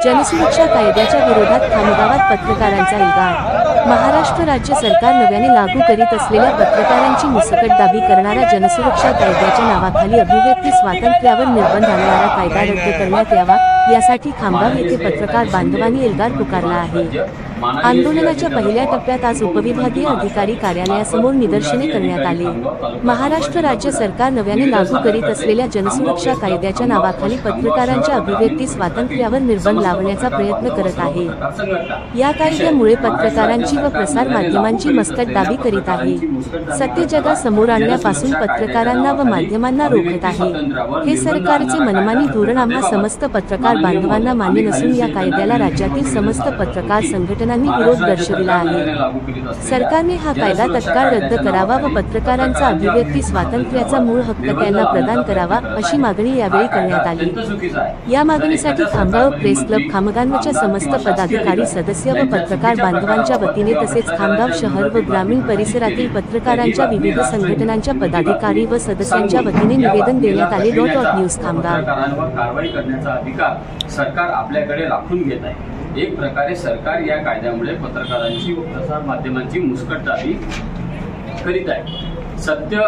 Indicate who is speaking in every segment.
Speaker 1: जनसुरक्षा कायद्याच्या विरोधात खामगावात पत्रकारांचा एल्गार। महाराष्ट्र राज्य सरकार नव्याने लागू करीत असलेल्या पत्रकारांची मुसकटदाबी करणारा जनसुरक्षा कायद्याच्या नावाखाली अभिव्यक्ती स्वातंत्र्यावर निर्बंध आणणारा कायदा रद्द करण्यात यावा, यासाठी खामगाव येथे पत्रकार बांधवांनी एल्गार पुकारला आहे। आंदोलनाच्या पहिल्या टप्प्यात आज उपविभागीय अधिकारी कार्यालयासमोर निदर्शने करण्यात आली। महाराष्ट्र राज्य सरकार नव्याने लागू करीत असलेल्या जनसुरक्षा कायद्याच्या नावाखाली पत्रकारांच्या अभिव्यक्ती स्वातंत्र्यावर निर्बंध लावण्याचा प्रयत्न करत आहे। या कायद्यामुळे पत्रकारांची व प्रसार माध्यमांची मुसकटदाबी करीत आहे। सत्य जगासमोर आणण्यापासून पत्रकारांना व माध्यमांना रोखत आहे। हे सरकारचे मनमानी धोरण आम्हा समस्त पत्रकार बांधवांना मान्य नसून या कायद्याला राज्यातील समस्त पत्रकार संघटनांनी विरोध दर्शविला आहे। सरकारने हा कायदा तत्काळ रद्द करावा व पत्रकारांचा अभिव्यक्ती स्वातंत्र्याचा मूळ हक्क त्यांना प्रदान करावा, अशी मागणी यावेळी करण्यात आली। या मागणीसाठी खामगाव प्रेस क्लब खामगावच्या समस्त पदाधिकारी सदस्य व पत्रकार बांधवांच्या वतीने तसेच खामगाव शहर व ग्रामीण परिसरातील पत्रकारांच्या विविध संघटनांच्या पदाधिकारी व सदस्यांच्या वतीने निवेदन देण्यात आले। न्यूज खामगाव।
Speaker 2: कारवाई करण्याचा अधिकार सरकार आपल्याकडे राखून घेत आहे। एक प्रकारे सरकार या कायद्यामुळे पत्रकारांची व प्रसार माध्यमांची मुसकटदाबी करीत आहे। सत्य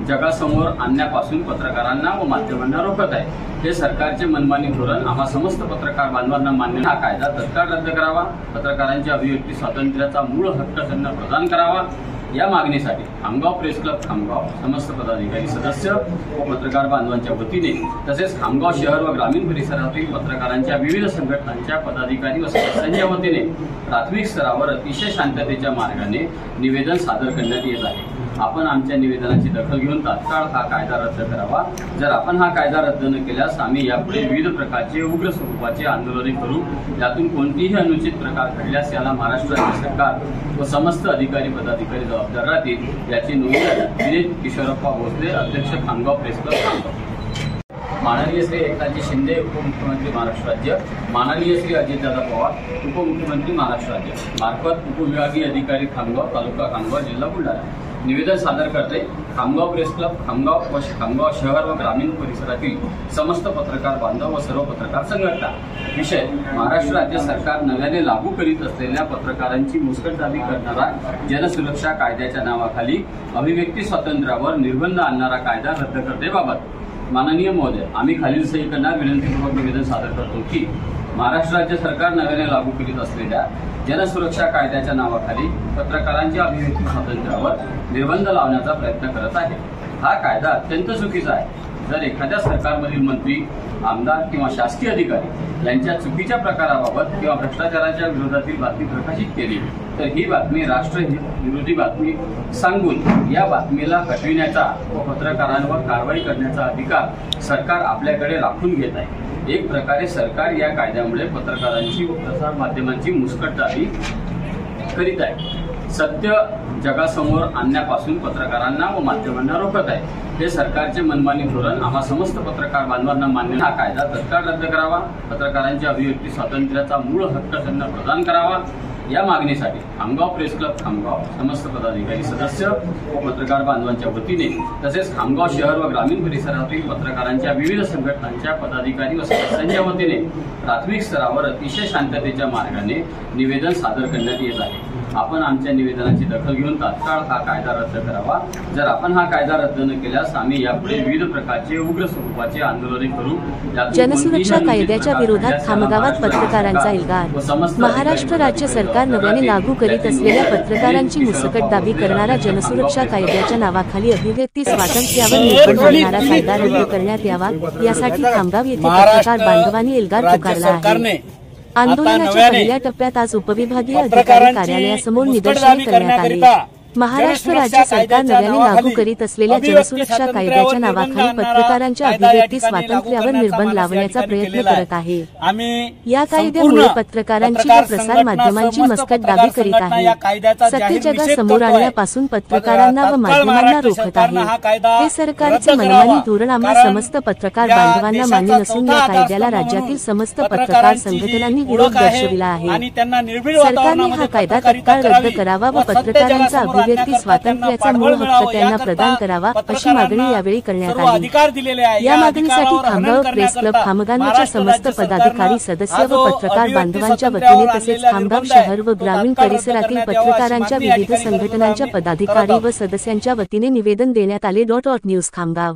Speaker 2: जगासमोर आणण्यापासून पत्रकारांना व माध्यमांना रोखत आहे। हे सरकारचे मनमानी धोरण आम्हा समस्त पत्रकार बांधवांना मान्य। हा कायदा तत्काळ रद्द करावा, पत्रकारांच्या अभिव्यक्ती स्वातंत्र्याचा मूळ हक्क त्यांना प्रदान करावा, या मागणीसाठी खामगाव प्रेस क्लब खामगाव समस्त पदाधिकारी सदस्य व पत्रकार बांधवांच्या वतीने तसेच खामगाव शहर व ग्रामीण परिसरातील पत्रकारांच्या विविध संघटनांच्या पदाधिकारी व सदस्यांच्या वतीने प्राथमिक स्तरावर अतिशय शांततेच्या मार्गाने निवेदन सादर करण्यात येत आहे। आपण आमच्या निवेदनाची दखल घेऊन तात्काळ हा कायदा रद्द करावा। जर आपण हा कायदा रद्द न केल्यास आम्ही यापुढे विविध प्रकारचे उग्र स्वरूपाचे आंदोलने करू। यातून कोणतीही अनुचित प्रकार घडल्यास याला महाराष्ट्र राज्य सरकार व समस्त अधिकारी पदाधिकारी जबाबदार राहतील, याची नोंद दिलीप किशोरप्पा भोसले, अध्यक्ष खामगाव प्रेस क्लब खामगाव। माननीय श्री एकनाथजी शिंदे उपमुख्यमंत्री महाराष्ट्र राज्य, माननीय श्री अजितदादा पवार उपमुख्यमंत्री महाराष्ट्र राज्य मार्फत उपविभागीय अधिकारी खामगाव तालुका खामगाव जिल्हा बुलढाणा निवेदन सादर करते। खामगाव प्रेस क्लब खामगाव व खामगाव शहर व ग्रामीण परिसरातील समस्त पत्रकार बांधव व सर्व पत्रकार संघटना। विषय: महाराष्ट्र राज्य सरकार नव्याने लागू करीत असलेल्या पत्रकारांची मुसकटदाबी करणारा जनसुरक्षा कायद्याच्या नावाखाली अभिव्यक्ती स्वातंत्र्यावर निर्बंध आणणारा कायदा रद्द करण्याबाबत माननीय महोदय, आम्ही खालील सही करणार विनंतीपूर्वक निवेदन सादर करतो की महाराष्ट्र राज्य सरकार नव्याने लागू करीत असलेल्या जनसुरक्षा कायद्याच्या नावाखाली पत्रकारांच्या अभिव्यक्ती स्वातंत्र्यावर निर्बंध लावण्याचा प्रयत्न करत आहे। हा कायदा अत्यंत चुकीचा आहे। जर एखाद्या सरकारमधील मंत्री, आमदार किंवा शासकीय अधिकारी यांच्या चुकीच्या प्रकाराबाबत किंवा भ्रष्टाचाराच्या विरोधातील बातमी प्रकाशित केली तर ही बातमी राष्ट्रहित विरोधी बातमी सांगून या बातमीला हटविण्याचा व पत्रकारांवर कारवाई करण्याचा अधिकार सरकार आपल्याकडे राखून घेत आहे। एक प्रकारे सरकार या कायद्यामुळे पत्रकारांची व प्रसार माध्यमांची मुसकटदाबी करीत आहे। सत्य जगासमोर आणण्यापासून पत्रकारांना व माध्यमांना रोखत आहे। हे सरकारचे मनमानी धोरण आम्हा समस्त पत्रकार बांधवांना मान्य। हा कायदा तत्काळ रद्द करावा, पत्रकारांच्या अभिव्यक्ती स्वातंत्र्याचा मूळ हक्क त्यांना प्रदान करावा, या मागणीसाठी खामगाव प्रेस क्लब खामगाव समस्त पदाधिकारी सदस्य व पत्रकार बांधवांच्या वतीने तसेच खामगाव शहर व ग्रामीण परिसरातील पत्रकारांच्या विविध संघटनांच्या पदाधिकारी व सदस्यांच्या वतीने प्राथमिक स्तरावर अतिशय शांततेच्या मार्गाने निवेदन सादर करण्यात येत आहे। आपण आमच्या निवेदनाची दखल घेऊन तात्काळ हा कायदा रद्द करावा। जर आपण हा कायदा रद्द न केल्यास आम्ही यापुढे विविध प्रकारचे उग्र स्वरूपाचे आंदोलने करू।
Speaker 1: जनसुरक्षा कायद्याच्या विरोधात खामगावात पत्रकारांचा एल्गार। महाराष्ट्र राज्य सरकार नव्याने लागू करीत असलेल्या पत्रकारांची मुसकटदाबी करणारा जनसुरक्षा कायद्याच्या नावाखाली अभिव्यक्ती स्वातंत्र्यावर निर्बंध आणणारा कायदा रद्द करण्यात यावा, यासाठी खामगाव येथे पत्रकार बांधवांनी एल्गार पुकारला आहे। आंदोलनाच्या पहिल्या टप्प्यात आज उपविभागीय अधिकारी कार्यालयासमोर निदर्शने करण्यात आली। महाराष्ट्र राज्य सरकार नव्याने लागू करीत असलेल्या जनसुरक्षा कायद्याच्या नावाखाली पत्रकारांच्या अभिव्यक्ती स्वातंत्र्यावर निर्बंध लावण्याचा प्रयत्न करत आहे। या कायद्यामुळे पत्रकारांची व प्रसार माध्यमांची मुसकटदाबी करीत आहे। सत्य जगासमोर आणण्यापासून पत्रकारांना व माध्यमांना रोखत आहे। हे सरकारचे मनमानी धोरण आम्हा समस्त पत्रकार बांधवांना मान्य नसून या कायद्याला राज्यातील समस्त पत्रकार संघटनांनी विरोध दर्शविला आहे। सरकारने हा कायदा तत्काळ रद्द करावा व पत्रकारांचा अभिव्यक्ती स्वातंत्र्याचा मूळ हक्क त्यांना प्रदान करावा अशी मागणी यावेळी करण्यात आली। या मागणीसाठी खामगाव प्रेस क्लब खामगावच्या समस्त पदाधिकारी सदस्य व पत्रकार बांधवांच्या वतीने तसेच खामगाव शहर व ग्रामीण परिसरातील पत्रकारांच्या विविध संघटनांच्या पदाधिकारी व सदस्यांच्या वतीने निवेदन देण्यात आले। न्यूज खामगाव।